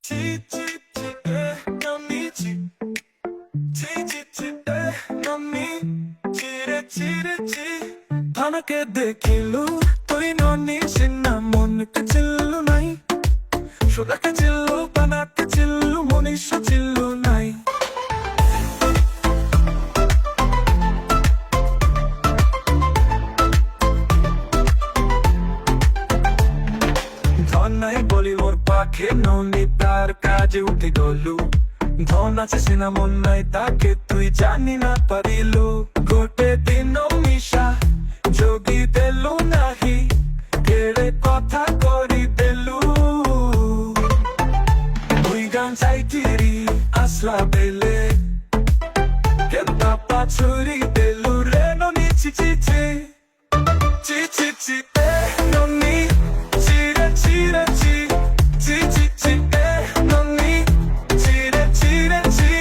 Chi chi chi non mi chi chi chi chi non mi chire chire chi Thanake dekhilu toi noni sinna mon ke chillu nai Shodake chillu banake chillu monisha chillu nai ধনাই বলি মোর পাখে ননি তার কাজে উঠে গলু ধন আছে সিনা মন নাই তাকে তুই জানি না পারিলু গোটে দিন মিশা যোগী দেলু নাহি কেড়ে কথা করি দেলু তুই গান চাইতিরি আসলা বেলে কেনতা পাছুরি দেলু রে ননি চি চি চি চি চি চি ননি Chire chire chi, chi chi chi nonni, chire chire chi.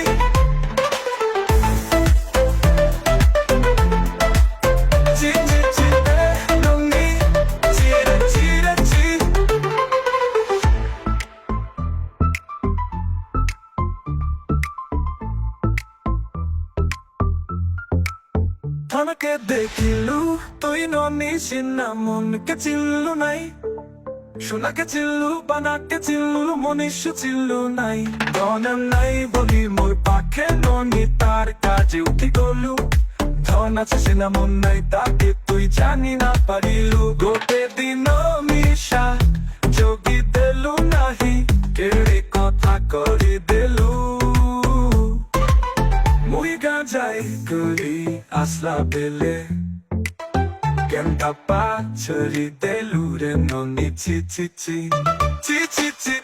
Chi chi chi nonni, chire chire chi. Thanake dekhilu, toi nonni sinna mon ke chillu nai. Shunake chillu, banake chillu, monishu chillu nai Donem nai boli mor pakhe noni tar kaje uthi golu Dhon ache sina mon nai take tui jani na parilu Gote dino misha jogi delu nahi Kere kotha kori delu Mui gajai kori asla bele Kenta pa chori delu re noni chi chi chi Chi chi chi